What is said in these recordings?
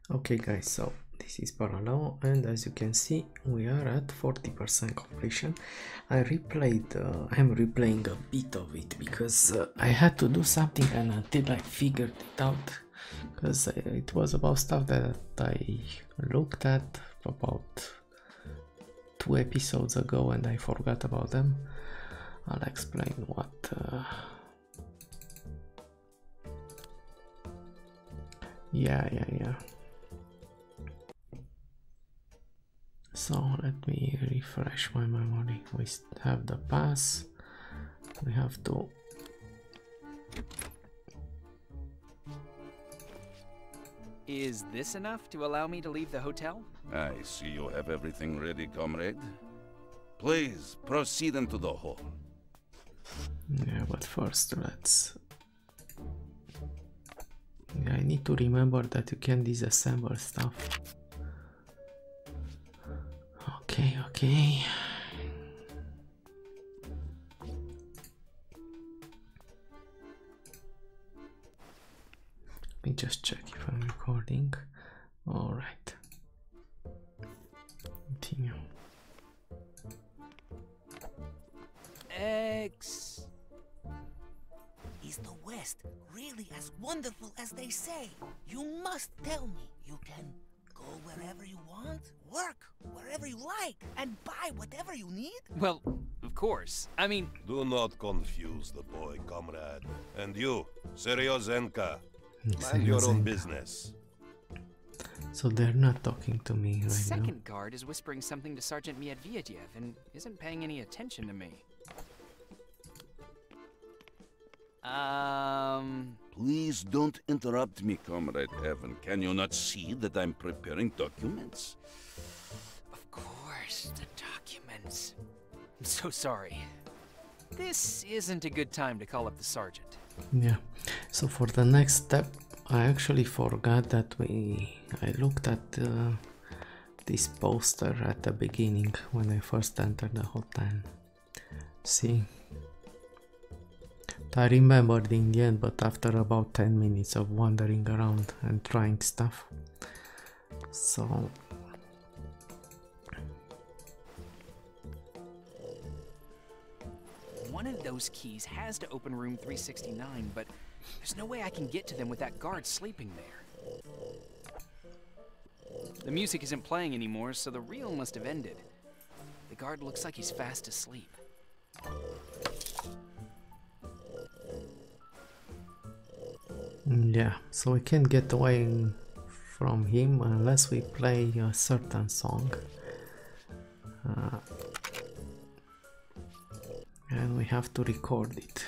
Okay guys, so this is Paraleo, and as you can see we are at 40% completion. I'm replaying a bit of it because I had to do something, and until I figured it out, because it was about stuff that I looked at about 2 episodes ago and I forgot about them. I'll explain what yeah. So let me refresh my memory. We have the pass. We have to. Is this enough to allow me to leave the hotel? I see you have everything ready, comrade. Please proceed into the hall. Yeah, but first let's. I need to remember that you can disassemble stuff. Okay. Let me just check if I'm recording. Alright. Continue. X. Is the West really as wonderful as they say? You must tell me. You can go wherever you want, work wherever you like, and buy whatever you need? Well, of course. I mean... Do not confuse the boy, comrade. And you, Seryozenka, mind your own business. So they're not talking to me right now. Second guard is whispering something to Sergeant Medvedev and isn't paying any attention to me. Please don't interrupt me, Comrade Evan. Can you not see that I'm preparing documents? Of course, the documents. I'm so sorry. This isn't a good time to call up the sergeant. Yeah, so for the next step, I actually forgot that I looked at this poster at the beginning when I first entered the hotel. See? I remembered in the end, but after about 10 minutes of wandering around and trying stuff. So... One of those keys has to open room 369, but there's no way I can get to them with that guard sleeping there. The music isn't playing anymore, so the reel must have ended. The guard looks like he's fast asleep. Yeah, so we can't get away from him unless we play a certain song. And we have to record it.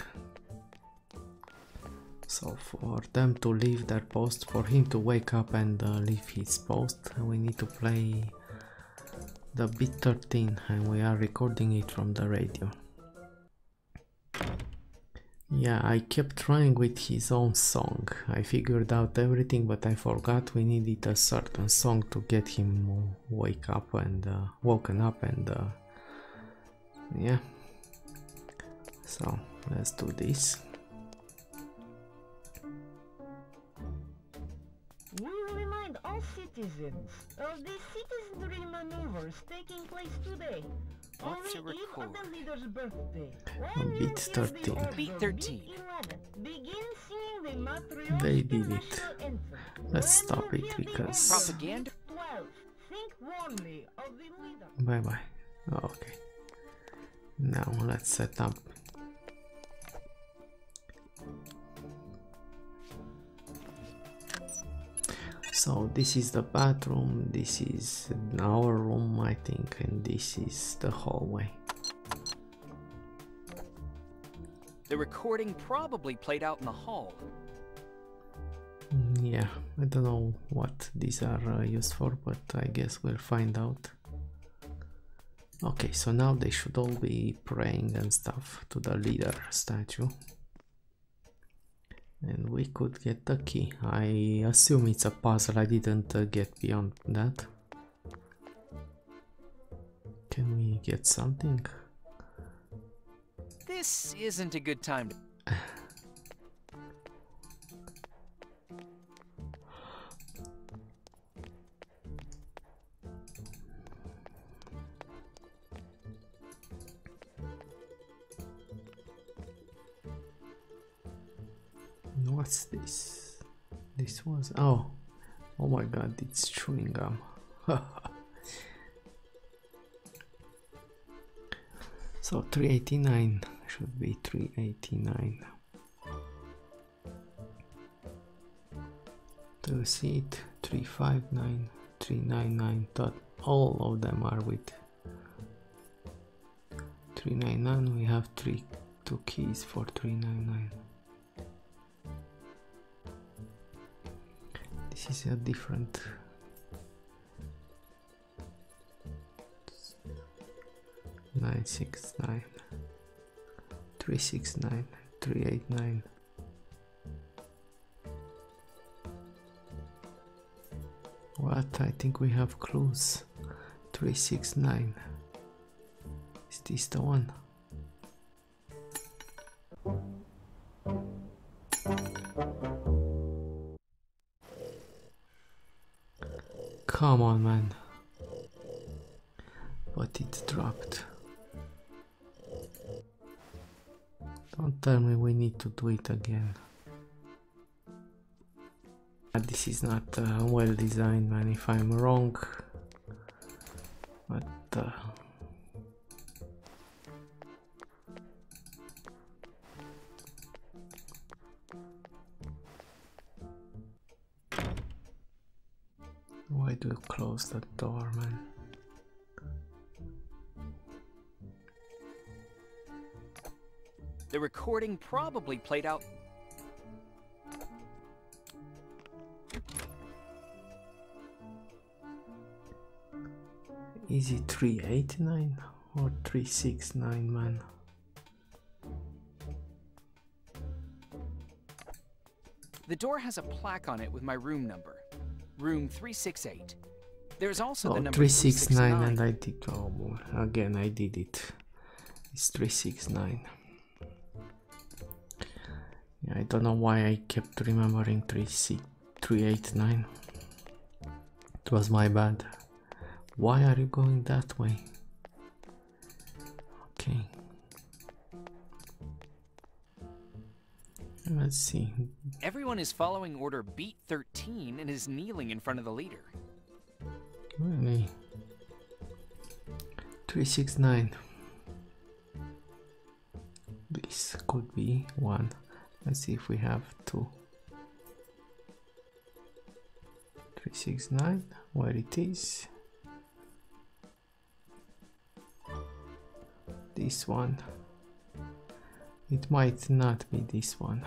So for them to leave their post, for him to wake up and leave his post, we need to play the beat 13, and we are recording it from the radio. Yeah, I kept trying with his own song. I figured out everything, but I forgot we needed a certain song to get him woken up and yeah. So let's do this. We remind all citizens of the citizenry maneuvers taking place today. What's On a the eve record? of the leader's birthday. Beat 13. Beat 13. Begin singing the Matryoshka They did it. national anthem. Let's When stop you it hear the because... Propaganda? 12. Think warmly of the leader. Bye bye. Okay. Now let's set up. So this is the bathroom, this is our room I think, and this is the hallway. The recording probably played out in the hall. Yeah, I don't know what these are used for, but I guess we'll find out. Okay, so now they should all be praying and stuff to the leader statue. And we could get the key. I assume it's a puzzle, I didn't get beyond that. Can we get something? This isn't a good time to... What's this? This was, oh my god, it's chewing gum. So 389 should be 389. To see it, 359, 399. Thought all of them are with 399. We have two keys for 399. This is a different 969, 369, 389. What? I think we have clues. 369. Is this the one? Come on, man. But it dropped. Don't tell me we need to do it again. This is not well designed, man, if I'm wrong. But why do you close that door, man? The recording probably played out. Is it 389 or 369, man? The door has a plaque on it with my room number. Room 368. There's also the number 369, and I did, oh boy, again I did it. It's 369. Yeah, I don't know why I kept remembering 389. It was my bad. Why are you going that way? Okay. Let's see. Everyone is following order beat 13 and is kneeling in front of the leader. Really? 369. This could be one. Let's see if we have two. 369, where it is. This one. It might not be this one.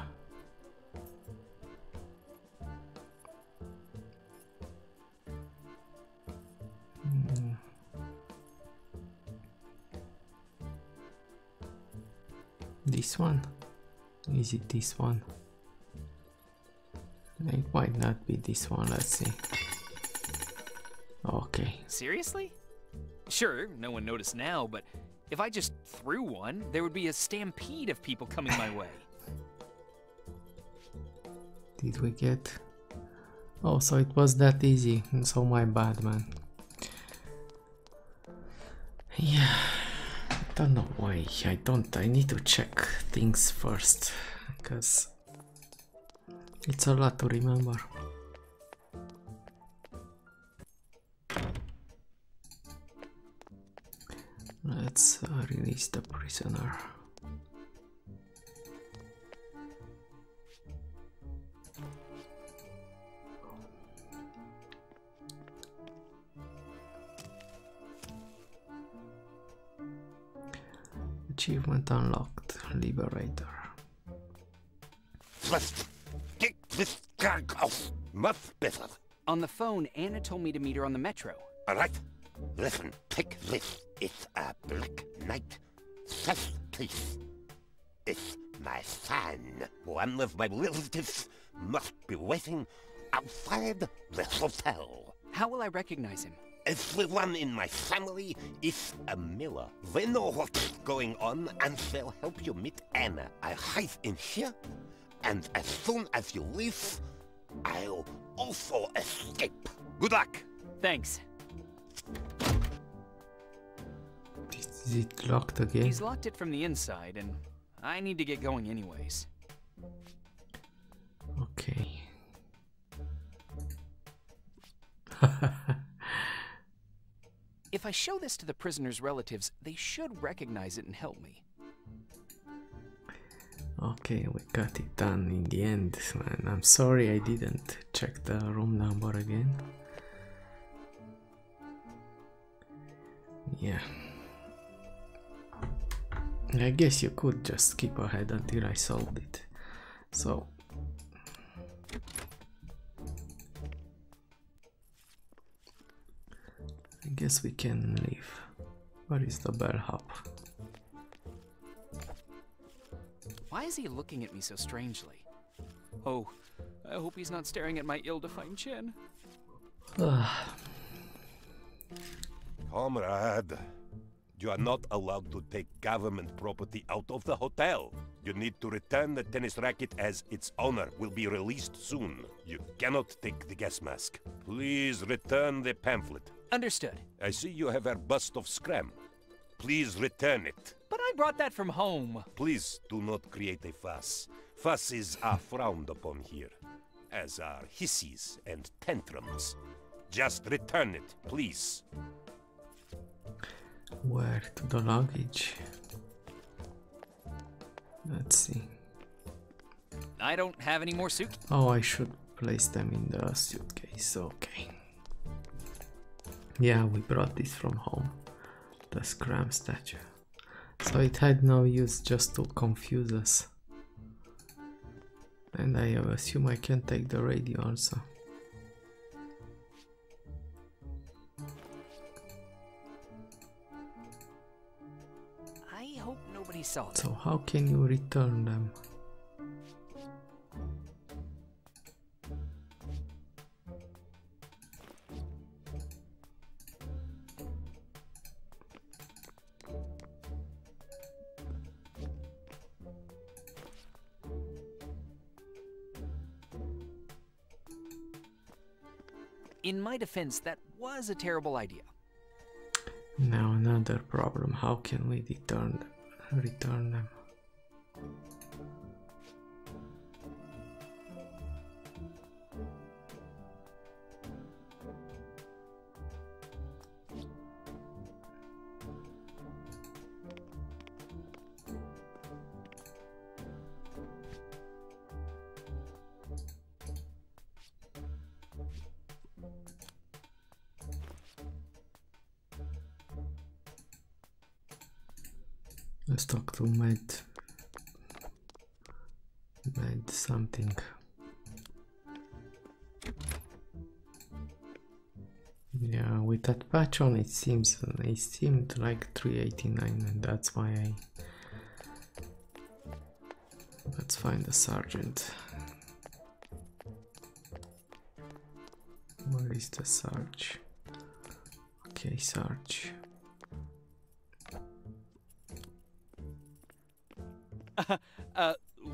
This one? Is it this one? It might not be this one, let's see. Okay. Seriously? Sure, no one noticed now, but if I just threw one, there would be a stampede of people coming my way. Did we get... Oh, so it was that easy, and so my bad, man. Yeah, I don't know why I need to check things first, because it's a lot to remember. Let's release the prisoner. Achievement unlocked, Liberator. First, get this gag off. Much better. On the phone, Anna told me to meet her on the metro. All right. Listen, take this. It's a black night. Safe place. It's my son. One of my relatives must be waiting outside the hotel. How will I recognize him? Everyone in my family is a miller. They know what's going on and they'll help you meet Anna. I hide in here, and as soon as you leave, I'll also escape. Good luck. Thanks. Is it locked again? He's locked it from the inside, and I need to get going anyways. If I show this to the prisoner's relatives, they should recognize it and help me. Okay, we got it done in the end, man. I'm sorry I didn't check the room number again. Yeah. I guess you could just skip ahead until I solved it. So I guess we can leave. Where is the bellhop? Why is he looking at me so strangely? Oh, I hope he's not staring at my ill-defined chin. Comrade, you are not allowed to take government property out of the hotel. You need to return the tennis racket as its owner will be released soon. You cannot take the gas mask. Please return the pamphlet. Understood. I see you have a bust of Scram. Please return it. But I brought that from home. Please do not create a fuss. Fusses are frowned upon here, as are hisses and tantrums. Just return it, please. Where to the luggage? Let's see. I don't have any more suitcases. Oh, I should place them in the suitcase. Okay. Yeah, we brought this from home. The Scram statue. So it had no use, just to confuse us. And I assume I can take the radio also. I hope nobody saw them. So how can you return them? In my defense, that was a terrible idea. Now another problem. How can we return them? Let's talk to Med something. Yeah, with that patch on, it seemed like 389, and that's why let's find the sergeant. Where is the Sarge? Okay, Sarge.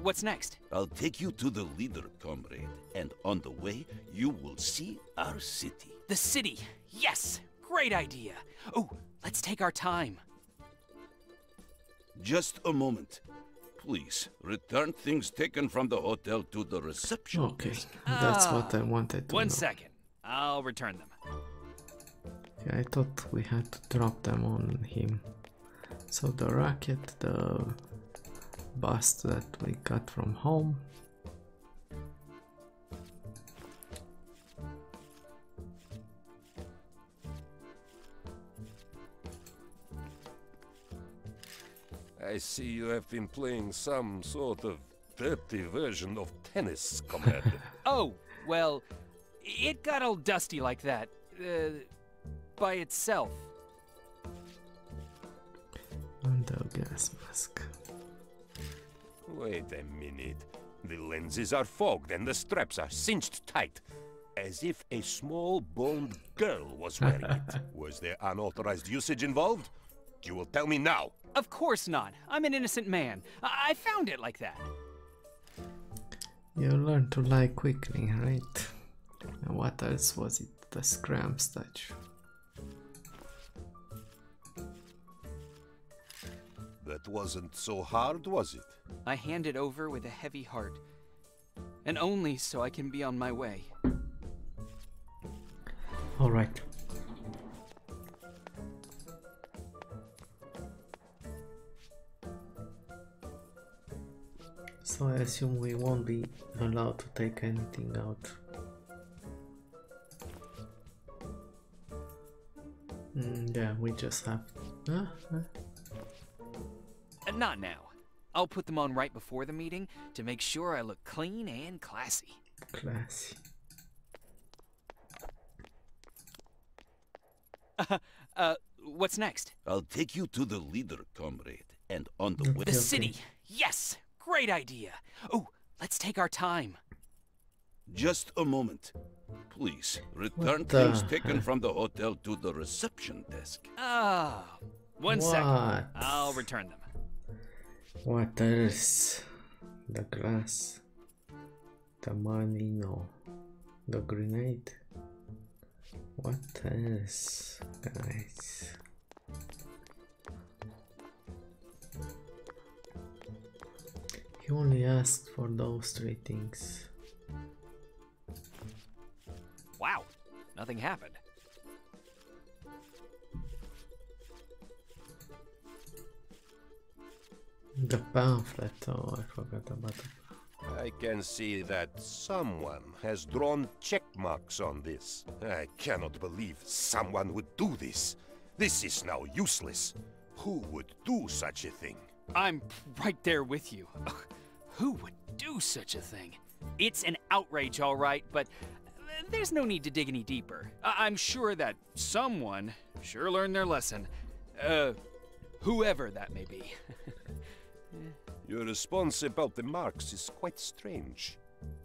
What's next? I'll take you to the leader, comrade, and on the way, you will see our city. The city! Yes! Great idea! Oh, let's take our time. Just a moment. Please, return things taken from the hotel to the reception Okay, desk. that's what I wanted to know. One second. I'll return them. Yeah, I thought we had to drop them on him. So the racket, the bust that we got from home. I see you have been playing some sort of dirty version of tennis, comrade. Oh, well, it got all dusty like that. By itself. And the gas mask. Wait a minute. The lenses are fogged and the straps are cinched tight. As if a small boned girl was wearing it. Was there unauthorized usage involved? You will tell me now. Of course not. I'm an innocent man. I found it like that. You learn to lie quickly, right? And what else was it? The Scram statue. That wasn't so hard, was it? I hand it over with a heavy heart. And only so I can be on my way. All right. So I assume we won't be allowed to take anything out. Yeah, we just have... Not now. I'll put them on right before the meeting to make sure I look clean and classy. Classy. What's next? I'll take you to the leader, comrade, and on the way. The city! Yes! Great idea! Oh, let's take our time. Just a moment. Please, return What the things taken from the hotel to the reception desk. Ah, one second. What? I'll return them. What else? The glass. The money, no. The grenade. What else, guys? He only asked for those 3 things. Wow, nothing happened. The pamphlet, oh, I forgot about it. I can see that someone has drawn check marks on this. I cannot believe someone would do this. This is now useless. Who would do such a thing? I'm right there with you. Ugh, who would do such a thing? It's an outrage, all right, but there's no need to dig any deeper. I'm sure that someone sure learned their lesson. Whoever that may be. Your response about the marks is quite strange.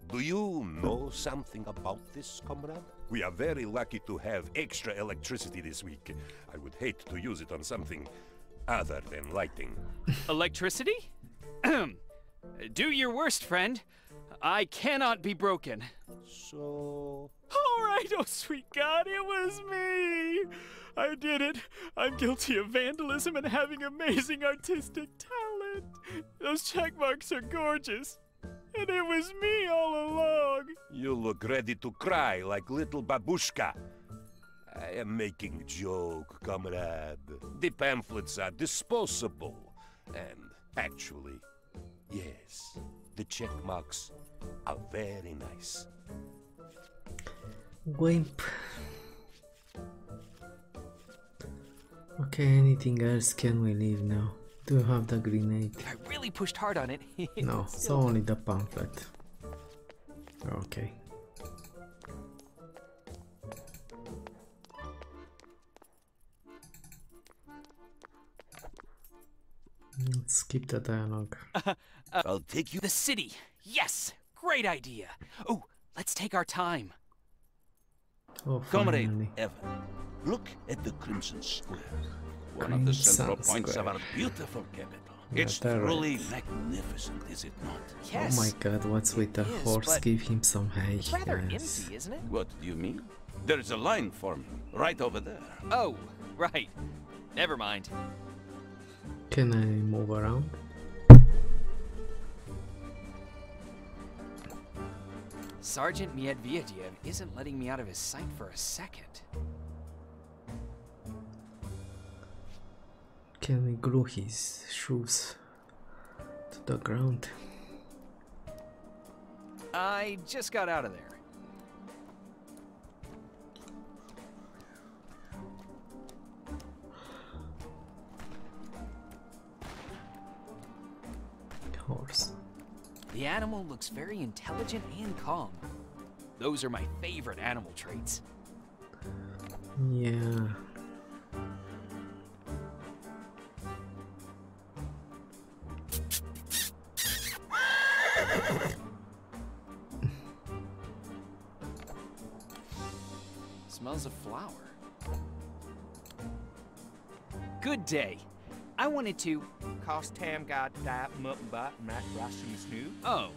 Do you know something about this, comrade? We are very lucky to have extra electricity this week. I would hate to use it on something other than lighting. Electricity? Do your worst, friend. I cannot be broken. So... All right, oh sweet God, it was me. I did it. I'm guilty of vandalism and having amazing artistic talent. Those check marks are gorgeous. And it was me all along. You look ready to cry like little babushka. I am making a joke, comrade. The pamphlets are disposable. And actually, yes, the check marks are very nice. Wimp. Okay, anything else? Can we leave now? Do you have the grenade? I really pushed hard on it. No, so only the pamphlet. Okay. Let's skip the dialogue. I'll take you. The city. Yes, great idea. Oh, let's take our time. Oh, Comrade finally. Evan, look at the Crimson Square. One of the central points of our beautiful capital. Yeah, It's they're truly right. magnificent, is it not? Yes. Oh my god, what's with the it is, horse? but Give him some hay. It's rather Yes. empty, isn't it? What do you mean? There's a line forming right over there. Oh, right. Never mind. Can I move around? Sergeant Medvedev isn't letting me out of his sight for a second. Can we glue his shoes to the ground? I just got out of there. Horse. The animal looks very intelligent and calm. Those are my favorite animal traits. Yeah. Smells of flower. Good day. I wanted to... Oh.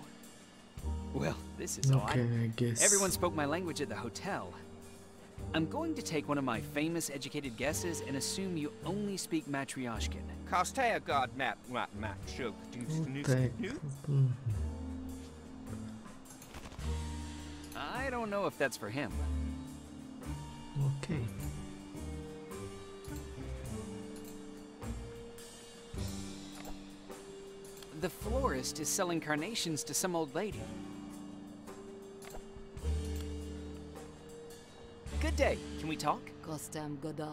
Well, this is Okay, odd. I guess. Everyone spoke my language at the hotel. I'm going to take one of my famous educated guesses and assume you only speak Matryoshkin. What the heck? I don't know if that's for him. Okay. The florist is selling carnations to some old lady. Good day. Can we talk? Kostem gada,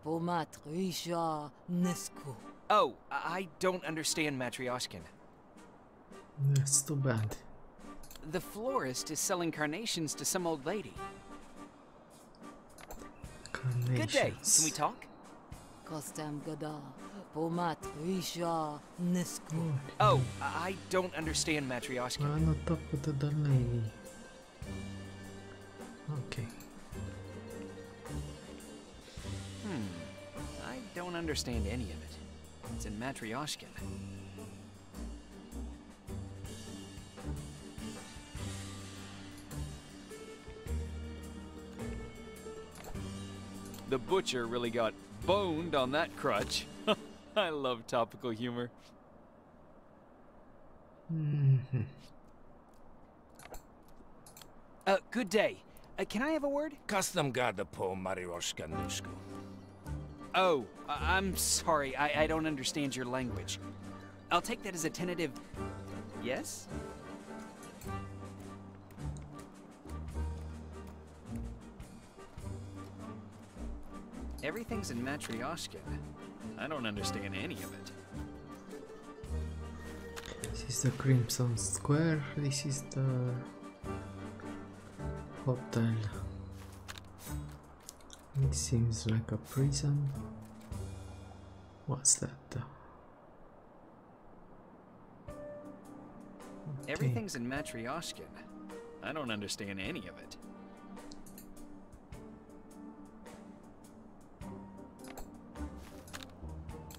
po Matryoshka nisku. Oh, I don't understand Matryoshkin. That's too bad. The florist is selling carnations to some old lady. Carnations. Good day. Can we talk? Kostem gada, po Matryoshka nisku. Oh, I don't understand Matryoshkin. Ano tapos dalay. Okay. I don't understand any of it. It's in Matryoshkin. The butcher really got boned on that crutch. I love topical humor. Good day. Can I have a word? Custom gada po Matryoshka nisku. Oh, I'm sorry. I don't understand your language. I'll take that as a tentative yes? Everything's in Matryoshkin. I don't understand any of it. This is the Crimson Square. This is the hotel. It seems like a prison. What's that? Okay. Everything's in Matryoshkin. I don't understand any of it.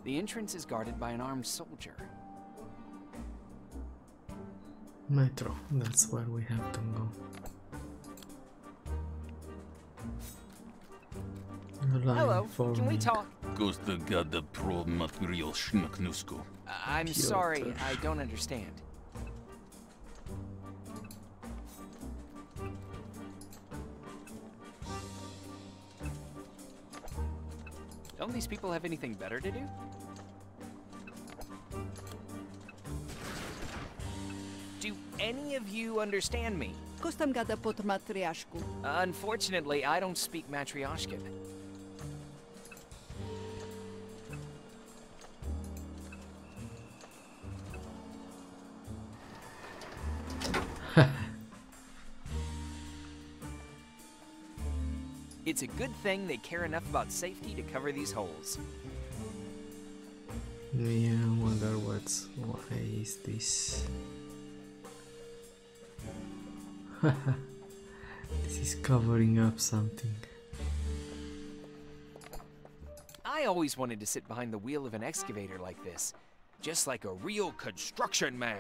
The entrance is guarded by an armed soldier. Metro, that's where we have to go. Hello, can we talk? Kosta gada pro Matryoshka nisku. I'm sorry, I don't understand. Don't these people have anything better to do? Do any of you understand me? Kostem gada po Matryoshku. Unfortunately, I don't speak Matryoshkin. It's a good thing they care enough about safety to cover these holes. Yeah, I wonder why is this? This is covering up something. I always wanted to sit behind the wheel of an excavator like this, just like a real construction man.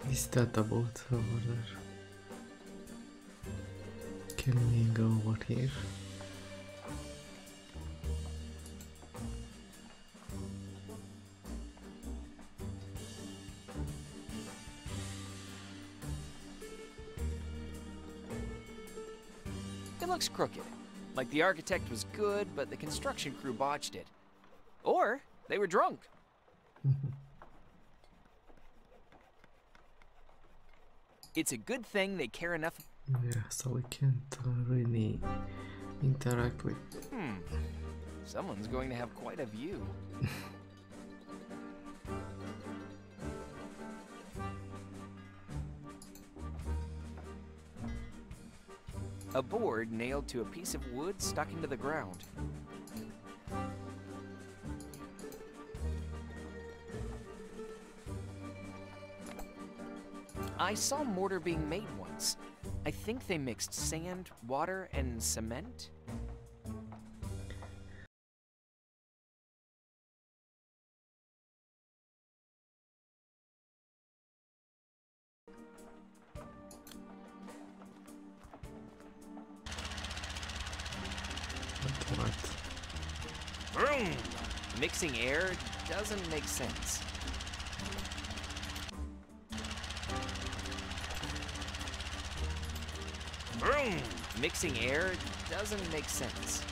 Is that a boat over there? Can we go over here? It looks crooked. Like the architect was good, but the construction crew botched it. Or they were drunk. It's a good thing they care enough. Yeah, so we can't really interact with. Someone's going to have quite a view. A board nailed to a piece of wood stuck into the ground. I saw mortar being made once. I think they mixed sand, water, and cement. Vroom! Mixing air doesn't make sense. Vroom! Mixing air doesn't make sense.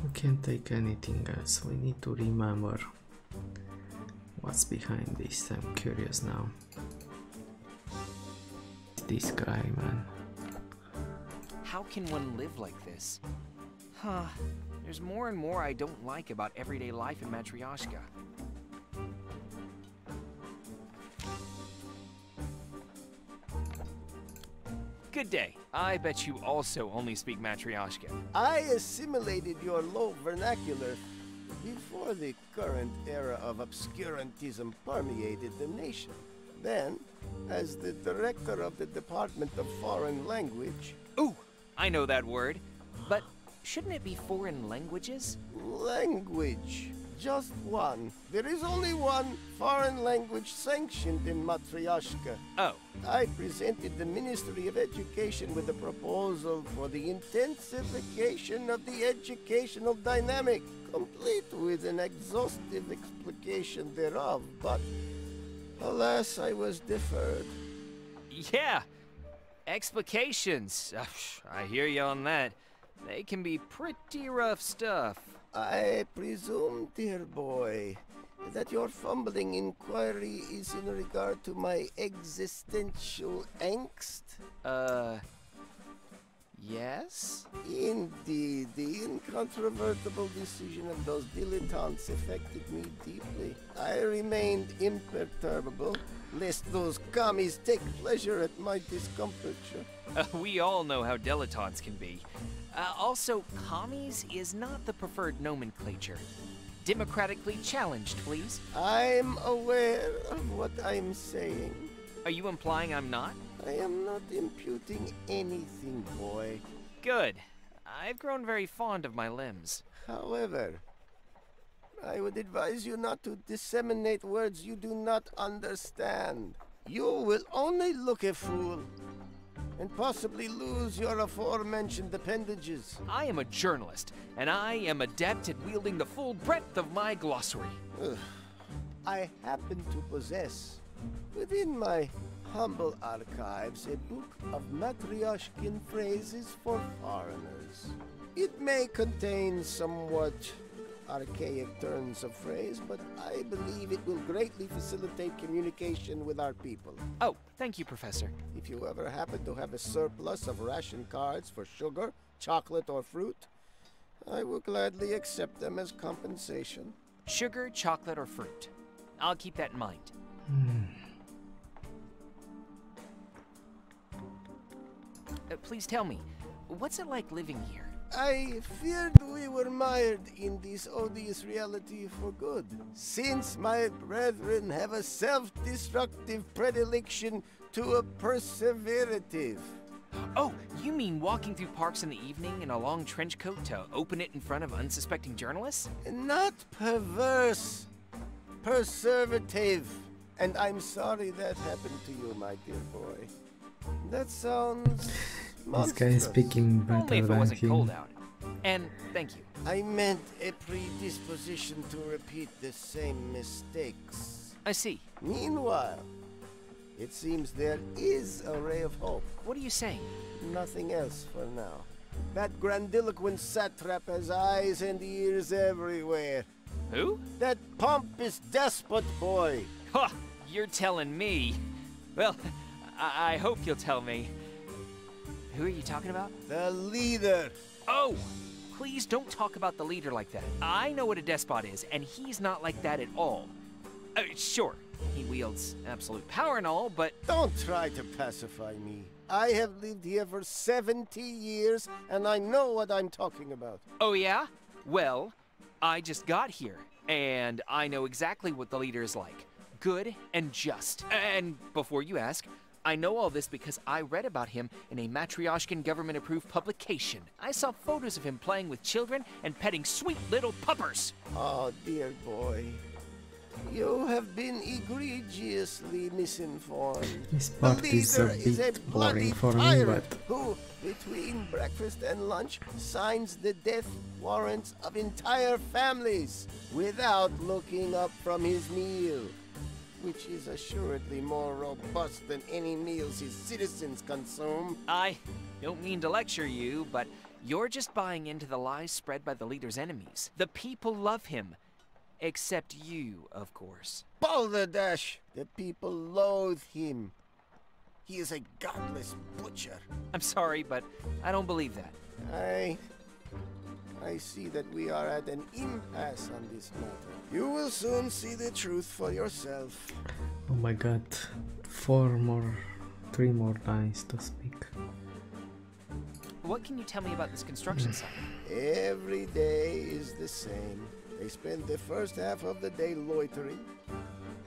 We can't take anything else. We need to remember what's behind this. I'm curious now. This guy, man. How can one live like this? Huh. There's more and more I don't like about everyday life in Matryoshka. Good day. I bet you also only speak Matryoshka. I assimilated your low vernacular before the current era of obscurantism permeated the nation. Then, as the director of the Department of Foreign Language... Ooh, I know that word. But shouldn't it be foreign languages? Language. Just one. There is only one foreign language sanctioned in Matryoshka. Oh. I presented the Ministry of Education with a proposal for the intensification of the educational dynamic, complete with an exhaustive explication thereof, but alas, I was deferred. Yeah. Explications. I hear you on that. They can be pretty rough stuff. I presume, dear boy, that your fumbling inquiry is in regard to my existential angst? Yes? Indeed, the incontrovertible decision of those dilettantes affected me deeply. I remained imperturbable, lest those commies take pleasure at my discomfiture. We all know how dilettantes can be. Also, commies is not the preferred nomenclature. Democratically challenged, please. I'm aware of what I'm saying. Are you implying I'm not? I am not imputing anything, boy. Good. I've grown very fond of my limbs. However, I would advise you not to disseminate words you do not understand. You will only look a fool, and possibly lose your aforementioned appendages. I am a journalist, and I am adept at wielding the full breadth of my glossary. I happen to possess, within my humble archives, a book of Matryoshkin phrases for foreigners. It may contain somewhat archaic turns of phrase, but I believe it will greatly facilitate communication with our people. Oh, thank you, Professor. If you ever happen to have a surplus of ration cards for sugar, chocolate, or fruit, I will gladly accept them as compensation. Sugar, chocolate, or fruit. I'll keep that in mind. Please tell me, what's it like living here? I feared we were mired in this odious reality for good, since my brethren have a self-destructive predilection to a perseverative. Oh, you mean walking through parks in the evening in a long trench coat to open it in front of unsuspecting journalists? Not perverse, perservative. And I'm sorry that happened to you, my dear boy. That sounds This guy is speaking Only better if it than wasn't cold him. out. And thank you. I meant a predisposition to repeat the same mistakes. I see. Meanwhile, it seems there is a ray of hope. What are you saying? Nothing else for now. That grandiloquent satrap has eyes and ears everywhere. Who? That pompous despot boy. Ha! You're telling me. Well, I hope you'll tell me. Who are you talking about? The leader. Oh! Please don't talk about the leader like that. I know what a despot is, and he's not like that at all. Sure, he wields absolute power and all, but... Don't try to pacify me. I have lived here for 70 years, and I know what I'm talking about. Oh, yeah? Well, I just got here, and I know exactly what the leader is like. Good and just. And before you ask, I know all this because I read about him in a Matryoshkan government-approved publication. I saw photos of him playing with children and petting sweet little puppers. Oh, dear boy. You have been egregiously misinformed. This part is a bit boring for me, but who, between breakfast and lunch, signs the death warrants of entire families without looking up from his meal, which is assuredly more robust than any meals his citizens consume. I don't mean to lecture you, but you're just buying into the lies spread by the leader's enemies. The people love him. Except you, of course. Balderdash! The people loathe him. He is a godless butcher. I'm sorry, but I don't believe that. I see that we are at an impasse on this matter. You will soon see the truth for yourself. oh my god, 3 more lines to speak. What can you tell me about this construction site? Every day is the same. They spend the first half of the day loitering,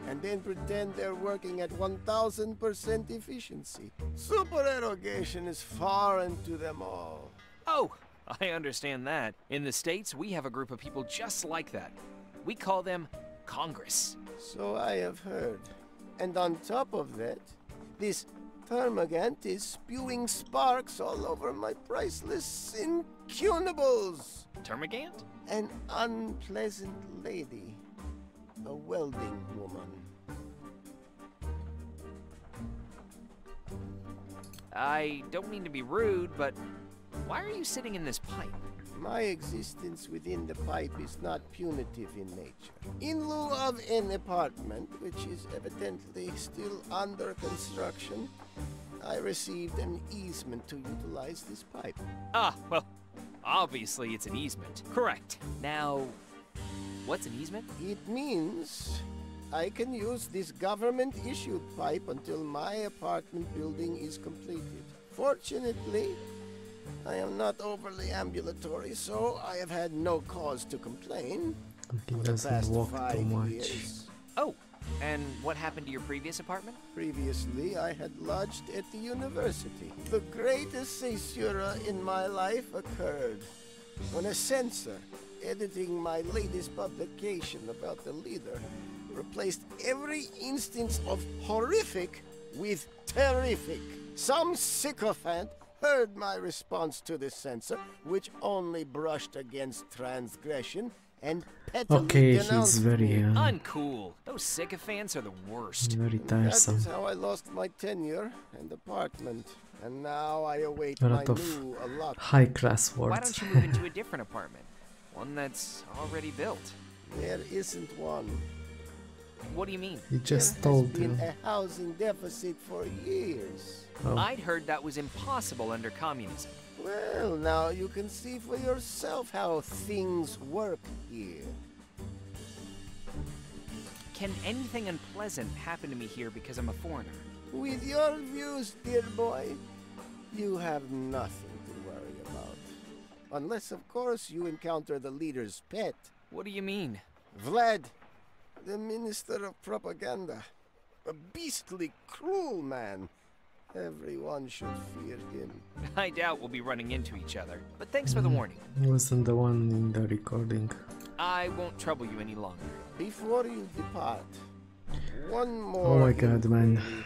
and then pretend they're working at 1000% efficiency. Supererogation is foreign to them all. Oh, I understand that. In the States, we have a group of people just like that. We call them Congress. So I have heard. And on top of that, this Termagant is spewing sparks all over my priceless incunables. Termagant? An unpleasant lady. A welding woman. I don't mean to be rude, but why are you sitting in this pipe? My existence within the pipe is not punitive in nature. In lieu of an apartment, which is evidently still under construction, I received an easement to utilize this pipe. Ah, well, obviously it's an easement. Correct. Now, what's an easement? It means I can use this government-issued pipe until my apartment building is completed. Fortunately, I am not overly ambulatory, so I have had no cause to complain. He doesn't walk too much. Years. Oh, and what happened to your previous apartment? Previously, I had lodged at the university. The greatest caesura in my life occurred when a censor, editing my latest publication about the leader, replaced every instance of horrific with terrific. Some sycophant heard my response to the censor, which only brushed against transgression, and petulantly denounced he's very me. Uncool. Those sycophants are the worst. very That tiresome. is how I lost my tenure and apartment, and now I await A my lot of new allotment. high class Why words. don't you move into a different apartment? One that's already built. There isn't one. What do you mean? He just There has told been you. a housing deficit for years. Oh. I'd heard that was impossible under communism. Well, now you can see for yourself how things work here. Can anything unpleasant happen to me here because I'm a foreigner? With your views, dear boy, you have nothing to worry about. Unless, of course, you encounter the leader's pet. What do you mean? Vlad, the Minister of Propaganda. A beastly, cruel man. Everyone should fear him. I doubt we'll be running into each other, but thanks for the warning. He wasn't the one in the recording. I won't trouble you any longer. Before you depart, one more. Oh my god, man. inquiry.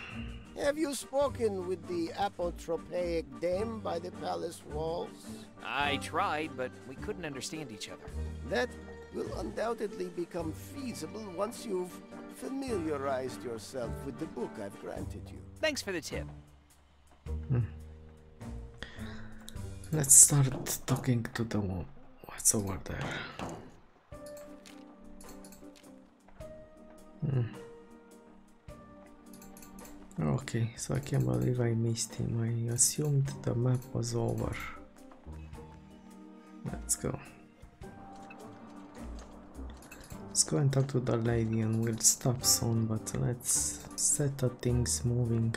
Have you spoken with the apotropaic dame by the palace walls? I tried, but we couldn't understand each other. That will undoubtedly become feasible once you've familiarized yourself with the book I've granted you. Thanks for the tip. Let's start talking to the one. What's over there? Okay, so I can't believe I missed him. I assumed the map was over. Let's go. Let's go and talk to the lady and we'll stop soon, but let's set the things moving.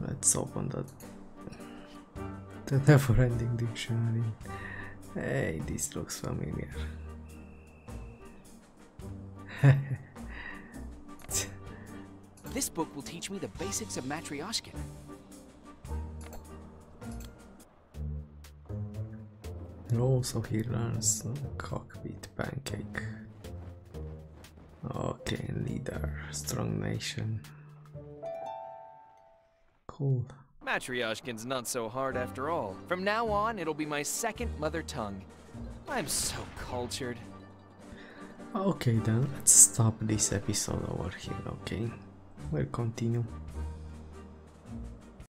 Let's open the never-ending dictionary. Hey, this looks familiar. This book will teach me the basics of Matryoshka. Also he learns cockpit pancake. leader, strong nation. Cool. Matryoshkin's not so hard after all. From now on, it'll be my second mother tongue. I'm so cultured. Okay then, let's stop this episode over here, okay? We'll continue